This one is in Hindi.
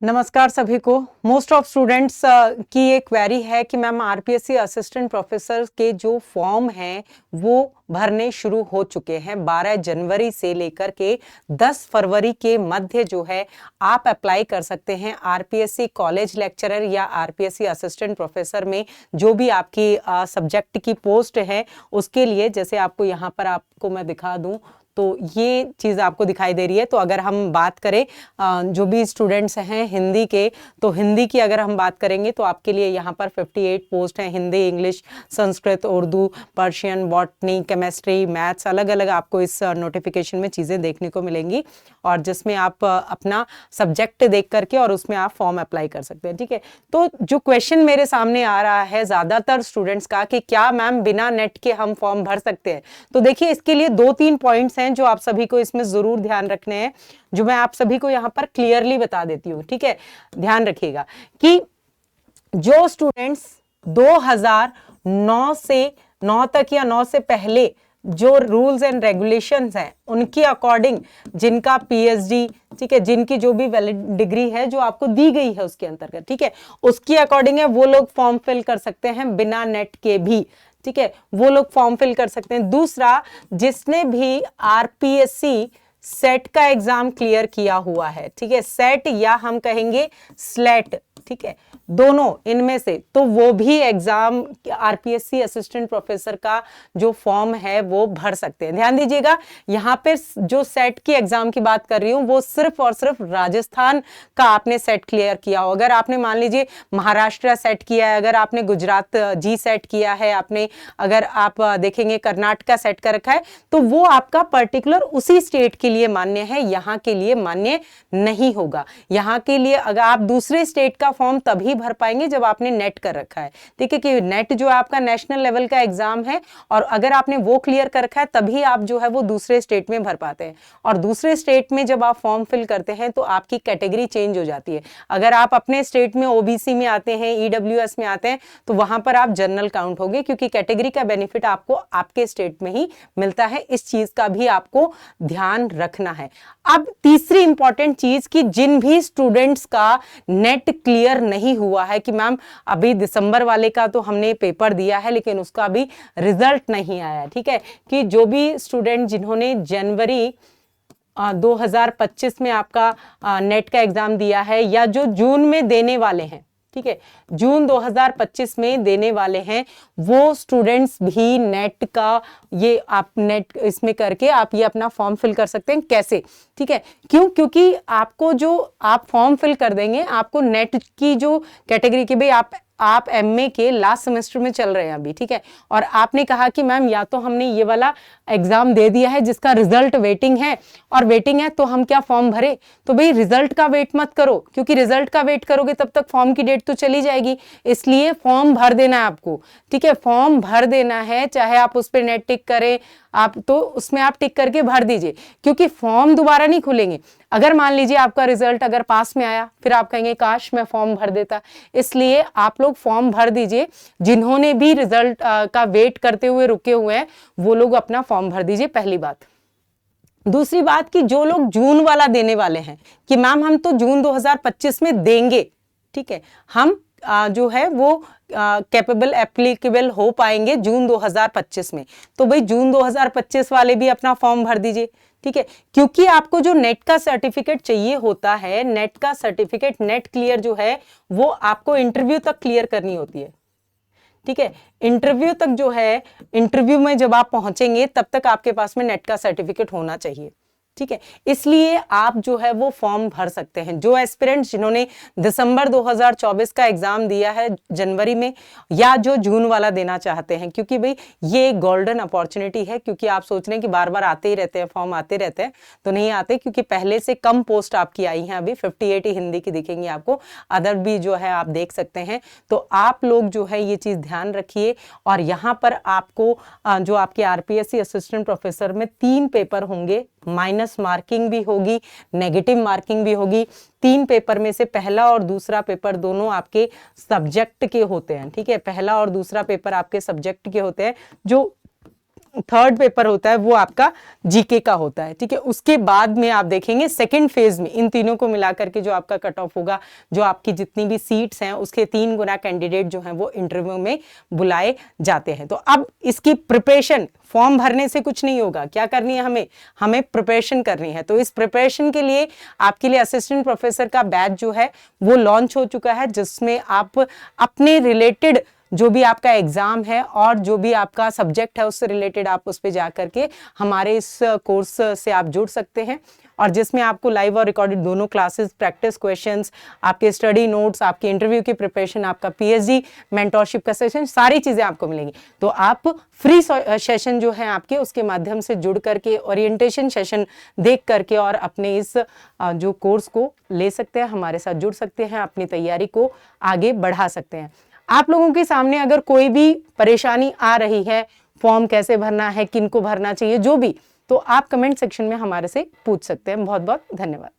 नमस्कार सभी को। मोस्ट ऑफ स्टूडेंट्स की ये क्वेरी है कि मैम आरपीएससी असिस्टेंट प्रोफेसर के जो फॉर्म हैं वो भरने शुरू हो चुके हैं। 12 जनवरी से लेकर के 10 फरवरी के मध्य जो है आप अप्लाई कर सकते हैं आरपीएससी कॉलेज लेक्चरर या आरपीएससी असिस्टेंट प्रोफेसर में जो भी आपकी सब्जेक्ट की पोस्ट है उसके लिए। जैसे आपको यहाँ पर आपको मैं दिखा दूं तो ये चीज़ आपको दिखाई दे रही है। तो अगर हम बात करें जो भी स्टूडेंट्स हैं हिंदी के, तो हिंदी की अगर हम बात करेंगे तो आपके लिए यहाँ पर 58 पोस्ट हैं। Hindi, English, Sanskrit, Urdu, Persian, botany, chemistry, maths, अलग अलग आपको इस नोटिफिकेशन में चीज़ें देखने को मिलेंगी और जिसमें आप अपना सब्जेक्ट देख करके और उसमें आप फॉर्म अप्लाई कर सकते हैं। ठीक है, तो जो क्वेश्चन मेरे सामने आ रहा है ज़्यादातर स्टूडेंट्स का कि क्या मैम बिना नेट के हम फॉर्म भर सकते हैं, तो देखिए इसके लिए 2-3 पॉइंट्स हैं जो आप सभी को इसमें जरूर ध्यान रखने हैं, जो मैं आप सभी को यहां पर क्लियरली बता देती हूं। ठीक है, ध्यान रखिएगा कि जो स्टूडेंट्स 2009 से 9 तक या 9 से पहले जो रूल्स एंड रेगुलेशंस हैं उनके अकॉर्डिंग जिनका पीएचडी, ठीक है, जिनकी जो भी वैलिड डिग्री है जो आपको दी गई है उसके अंतर्गत, ठीक है, उसके अकॉर्डिंग है वो लोग फॉर्म फिल कर सकते हैं बिना नेट के भी। ठीक है, वो लोग फॉर्म फिल कर सकते हैं। दूसरा, जिसने भी आरपीएससी सेट का एग्जाम क्लियर किया हुआ है, ठीक है, सेट या हम कहेंगे स्लेट, ठीक है, दोनों इनमें से, तो वो भी एग्जाम आरपीएससी असिस्टेंट प्रोफेसर का जो फॉर्म है वो भर सकते हैं। ध्यान दीजिएगा, यहां पे जो सेट की एग्जाम की बात कर रही हूं वो सिर्फ और सिर्फ राजस्थान का आपने सेट क्लियर किया हो। अगर आपने मान लीजिए महाराष्ट्र सेट किया है, अगर आपने गुजरात जी सेट किया है, आपने अगर आप देखेंगे कर्नाटका सेट कर रखा है, तो वो आपका पर्टिकुलर उसी स्टेट के लिए मान्य है, यहां के लिए मान्य नहीं होगा। यहां के लिए अगर आप दूसरे स्टेट का फॉर्म तभी भर पाएंगे जब आपने नेट कर रखा है। ठीक है, कि नेट जो है आपका नेशनल लेवल का एग्जाम है और अगर आपने वो क्लियर कर रखा है तभी आप जो है वो दूसरे स्टेट में भर पाते हैं। और दूसरे स्टेट में जब आप फॉर्म फिल करते हैं तो आपकी कैटेगरी चेंज हो जाती है। अगर आप अपने स्टेट में ओबीसी में आते हैं, ईडब्ल्यूएस में आते हैं, तो वहां पर आप जनरल काउंट होंगे क्योंकि कैटेगरी का बेनिफिट आपको आपके स्टेट में ही मिलता है। इस चीज का भी आपको ध्यान रखना है। अब तीसरी इंपॉर्टेंट चीज कि जिन भी स्टूडेंट्स का नेट क्लियर नहीं हुआ है कि मैम अभी दिसंबर वाले का तो हमने पेपर दिया है लेकिन उसका अभी रिजल्ट नहीं आया, ठीक है, कि जो भी स्टूडेंट जिन्होंने जनवरी 2025 में आपका नेट का एग्जाम दिया है या जो जून में देने वाले हैं, ठीक है, जून 2025 में देने वाले हैं, वो स्टूडेंट्स भी नेट का ये आप नेट इसमें करके आप ये अपना फॉर्म फिल कर सकते हैं। कैसे? ठीक है, क्यों? क्योंकि आपको जो आप फॉर्म फिल कर देंगे, आपको नेट की जो कैटेगरी की, भाई आप एमए के लास्ट सेमेस्टर में चल रहे हैं अभी, ठीक है, और आपने कहा कि मैम या तो हमने ये वाला एग्जाम दे दिया है जिसका रिजल्ट वेटिंग है और वेटिंग है तो हम क्या फॉर्म भरे, तो भाई रिजल्ट का वेट मत करो क्योंकि रिजल्ट का वेट करोगे तब तक फॉर्म की डेट तो चली जाएगी। इसलिए फॉर्म भर देना है आपको, ठीक है, फॉर्म भर देना है, चाहे आप उस पर नेट टिक करें, आप तो उसमें आप टिक करके भर दीजिए क्योंकि फॉर्म दोबारा नहीं खुलेंगे। अगर मान लीजिए आपका रिजल्ट अगर पास में आया, फिर आप कहेंगे काश मैं फॉर्म भर देता। इसलिए आप लोग फॉर्म भर दीजिए। जिन्होंने भी रिजल्ट का वेट करते हुए रुके हुए हैं वो लोग अपना फॉर्म भर दीजिए, पहली बात। दूसरी बात कि जो लोग जून वाला देने वाले हैं कि मैम हम तो जून 2025 में देंगे, ठीक है, हम जो है वो कैपेबल एप्लीकेबल हो पाएंगे जून 2025 में, तो भाई जून 2025 वाले भी अपना फॉर्म भर दीजिए, ठीक है, क्योंकि आपको जो नेट का सर्टिफिकेट चाहिए होता है, नेट का सर्टिफिकेट, नेट क्लियर जो है वो आपको इंटरव्यू तक क्लियर करनी होती है, ठीक है, इंटरव्यू तक जो है, इंटरव्यू में जब आप पहुंचेंगे तब तक आपके पास में नेट का सर्टिफिकेट होना चाहिए, ठीक है, इसलिए आप जो है वो फॉर्म भर सकते हैं। जो एस्पिरेंट्स जिन्होंने दिसंबर 2024 का एग्जाम दिया है जनवरी में या जो जून वाला देना चाहते हैं, क्योंकि भाई ये गोल्डन अपॉर्चुनिटी है, क्योंकि आप सोच रहे हैं कि बार बार आते ही रहते हैं फॉर्म, आते रहते हैं, तो नहीं आते, क्योंकि पहले से कम पोस्ट आपकी आई हैं, अभी 58 ही हिंदी की दिखेंगी आपको, अदर भी जो है आप देख सकते हैं। तो आप लोग जो है ये चीज ध्यान रखिए। और यहाँ पर आपको जो आपके आरपीएससी असिस्टेंट प्रोफेसर में 3 पेपर होंगे, माइनस मार्किंग भी होगी, नेगेटिव मार्किंग भी होगी। 3 पेपर में से पहला और दूसरा पेपर दोनों आपके सब्जेक्ट के होते हैं, ठीक है, पहला और दूसरा पेपर आपके सब्जेक्ट के होते हैं। जो थर्ड पेपर होता है वो आपका जीके का होता है, ठीक है। उसके बाद में आप देखेंगे सेकंड फेज में इन तीनों को मिलाकर के जो आपका कट ऑफ होगा, जो आपकी जितनी भी सीट्स हैं उसके 3 गुना कैंडिडेट जो हैं वो इंटरव्यू में बुलाए जाते हैं। तो अब इसकी प्रिपरेशन, फॉर्म भरने से कुछ नहीं होगा, क्या करनी है हमें प्रिपरेशन करनी है। तो इस प्रिपरेशन के लिए आपके लिए असिस्टेंट प्रोफेसर का बैच जो है वो लॉन्च हो चुका है, जिसमें आप अपने रिलेटेड जो भी आपका एग्जाम है और जो भी आपका सब्जेक्ट है उससे रिलेटेड आप उस पे जा करके हमारे इस कोर्स से आप जुड़ सकते हैं, और जिसमें आपको लाइव और रिकॉर्डेड दोनों क्लासेस, प्रैक्टिस क्वेश्चंस, आपके स्टडी नोट्स, आपके इंटरव्यू की प्रिपरेशन, आपका पीएचडी मेंटोरशिप का सेशन, सारी चीजें आपको मिलेंगी। तो आप फ्री सेशन जो है आपके उसके माध्यम से जुड़ करके ओरिएंटेशन सेशन देख करके और अपने इस जो कोर्स को ले सकते हैं, हमारे साथ जुड़ सकते हैं, अपनी तैयारी को आगे बढ़ा सकते हैं। आप लोगों के सामने अगर कोई भी परेशानी आ रही है, फॉर्म कैसे भरना है, किनको भरना चाहिए, जो भी, तो आप कमेंट सेक्शन में हमारे से पूछ सकते हैं। बहुत बहुत धन्यवाद।